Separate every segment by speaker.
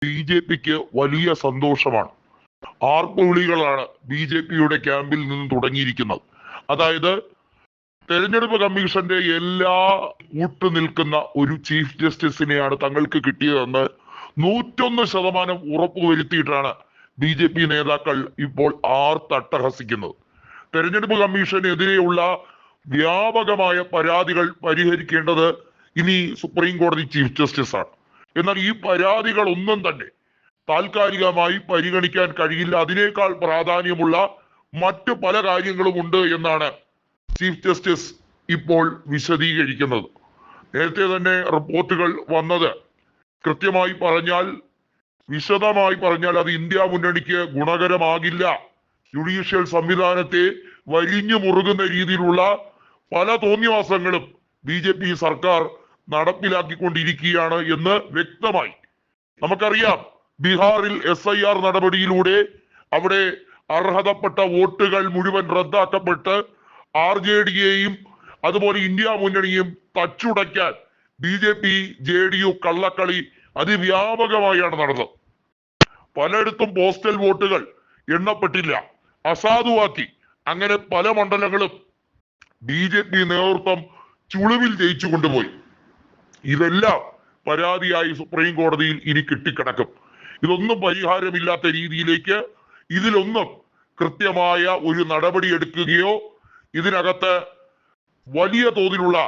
Speaker 1: ബി.ജെ.പിക്ക് വലിയ സന്തോഷമാണ്. ആർപ്പുവിളികളാണ് ബി.ജെ.പിയുടെ ക്യാമ്പിൽ നിന്ന് തുടങ്ങിയിരിക്കുന്നത്. അതായത് തെരഞ്ഞെടുപ്പ് കമ്മീഷന്റെ എല്ലാ നിൽക്കുന്ന ഒരു ചീഫ് ജസ്റ്റിസിനെയാണ് തങ്ങൾക്ക് കിട്ടിയതെന്ന് 101% ഉറപ്പുവരുത്തിയിട്ടാണ് ബി.ജെ.പി നേതാക്കൾ ഇപ്പോൾ ആർത്തട്ടഹസിക്കുന്നത്. തെരഞ്ഞെടുപ്പ് കമ്മീഷനെതിരെയുള്ള വ്യാപകമായ പരാതികൾ പരിഹരിക്കേണ്ടത് ഇനി സുപ്രീം കോടതി ചീഫ് ജസ്റ്റിസ് ആണ്. എന്നാൽ ഈ പരാതികൾ ഒന്നും തന്നെ താൽക്കാലികമായി പരിഗണിക്കാൻ കഴിയില്ല. അതിനേക്കാൾ പ്രാധാന്യമുള്ള മറ്റു പല കാര്യങ്ങളും ഉണ്ട് എന്നാണ് ചീഫ് ജസ്റ്റിസ് ഇപ്പോൾ വിശദീകരിക്കുന്നത്. നേരത്തെ തന്നെ റിപ്പോർട്ടുകൾ വന്നത് കൃത്യമായി പറഞ്ഞാൽ, വിശദമായി പറഞ്ഞാൽ അത് ഇന്ത്യ മുന്നണിക്ക് ഗുണകരമാകില്ല. ജുഡീഷ്യൽ സംവിധാനത്തെ വരിഞ്ഞു മുറുകുന്ന രീതിയിലുള്ള പല തോന്നിവാസങ്ങളും ബി.ജെ.പി സർക്കാർ നടപ്പിലാക്കിക്കൊണ്ടിരിക്കുകയാണ് എന്ന് വ്യക്തമായി. നമുക്കറിയാം, ബീഹാറിൽ SIR നടപടിയിലൂടെ അവിടെ അർഹതപ്പെട്ട വോട്ടുകൾ മുഴുവൻ റദ്ദാക്കപ്പെട്ട് RJDയെയും അതുപോലെ ഇന്ത്യ മുന്നണിയും തച്ചുടയ്ക്കാൻ ബി.ജെ.പി JDU കള്ളക്കളി അതിവ്യാപകമായാണ് നടന്നത്. പലയിടത്തും പോസ്റ്റൽ വോട്ടുകൾ എണ്ണപ്പെട്ടില്ല, അസാധുവാക്കി. അങ്ങനെ പല മണ്ഡലങ്ങളും ബി.ജെ.പി നേതൃത്വം ചുളിവിൽ ജയിച്ചു കൊണ്ടുപോയി. ഇതെല്ലാം പരാതിയായി സുപ്രീം കോടതിയിൽ ഇനി കിട്ടിക്കിടക്കും. ഇതൊന്നും പരിഹാരമില്ലാത്ത രീതിയിലേക്ക് ഇതിലൊന്നും കൃത്യമായ ഒരു നടപടി എടുക്കുകയോ ഇതിനകത്ത് വലിയ തോതിലുള്ള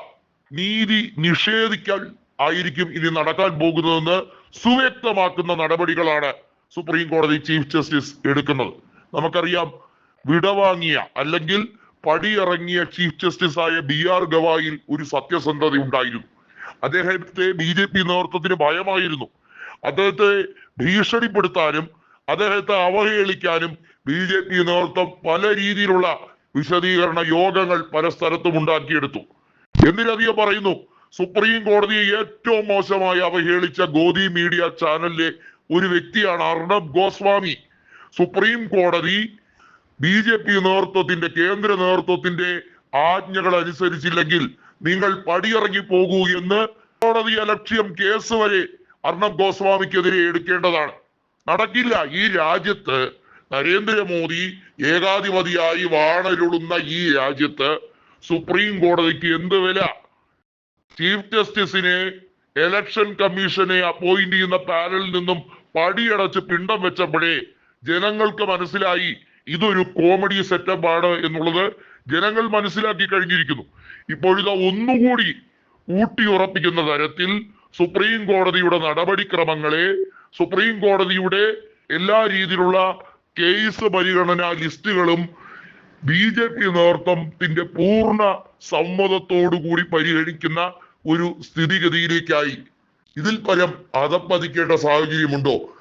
Speaker 1: നീതി നിഷേധിക്കൽ ആയിരിക്കും ഇനി നടക്കാൻ പോകുന്നതെന്ന് സുവ്യക്തമാക്കുന്ന നടപടികളാണ് സുപ്രീം കോടതി ചീഫ് ജസ്റ്റിസ് എടുക്കുന്നത്. നമുക്കറിയാം, വിടവാങ്ങിയ അല്ലെങ്കിൽ പടിയിറങ്ങിയ ചീഫ് ജസ്റ്റിസ് ആയ BR ഗവായിൽ ഒരു സത്യസന്ധത ഉണ്ടായിരുന്നു. അദ്ദേഹത്തെ ബി.ജെ.പി നേതൃത്വത്തിന് ഭയമായിരുന്നു. അദ്ദേഹത്തെ ഭീഷണിപ്പെടുത്താനും അദ്ദേഹത്തെ അവഹേളിക്കാനും ബി.ജെ.പി നേതൃത്വം പല രീതിയിലുള്ള വിശദീകരണ യോഗങ്ങൾ പല സ്ഥലത്തും ഉണ്ടാക്കിയെടുത്തു. എന്തിനധികം പറയുന്നു, സുപ്രീം കോടതിയെ ഏറ്റവും മോശമായി അവഹേളിച്ച ഗോദി മീഡിയ ചാനലിലെ ഒരു വ്യക്തിയാണ് അർണബ് ഗോസ്വാമി. സുപ്രീം കോടതി ബി.ജെ.പി നേതൃത്വത്തിന്റെ, കേന്ദ്ര നേതൃത്വത്തിന്റെ ആജ്ഞകൾ അനുസരിച്ചില്ലെങ്കിൽ നിങ്ങൾ പടിയിറങ്ങി പോകൂ എന്ന് കോടതി അലക്ഷ്യം കേസ് വരെ അർണബ് ഗോസ്വാമിക്കെതിരെ എടുക്കേണ്ടതാണ്. നടക്കില്ല. ഈ രാജ്യത്ത് നരേന്ദ്രമോദി ഏകാധിപതിയായി വാണരുളുന്ന ഈ രാജ്യത്ത് സുപ്രീം കോടതിക്ക് എന്ത് വില? ചീഫ് ജസ്റ്റിസിനെ ഇലക്ഷൻ കമ്മീഷനെ അപ്പോയിന്റ് ചെയ്യുന്ന പാനലിൽ നിന്നും പടിയടച്ച് പിണ്ടം വെച്ചപ്പോഴേ ജനങ്ങൾക്ക് മനസ്സിലായി ഇതൊരു കോമഡി സെറ്റപ്പ് ആണ് എന്നുള്ളത് ജനങ്ങൾ മനസ്സിലാക്കി കഴിഞ്ഞിരിക്കുന്നു. ഇപ്പോഴിതാ ഒന്നുകൂടി ഊട്ടിയുറപ്പിക്കുന്ന തരത്തിൽ സുപ്രീം കോടതിയുടെ നടപടിക്രമങ്ങളെ, സുപ്രീം കോടതിയുടെ എല്ലാ രീതിയിലുള്ള കേസ് പരിഗണനാ ലിസ്റ്റുകളും ബി.ജെ.പി നേതൃത്വത്തിന്റെ പൂർണ്ണ സമ്മതത്തോടുകൂടി പരിഗണിക്കുന്ന ഒരു സ്ഥിതിഗതിയിലേക്കായി. ഇതിൽ പരം അധപ്പതിക്കേണ്ട സാഹചര്യമുണ്ടോ?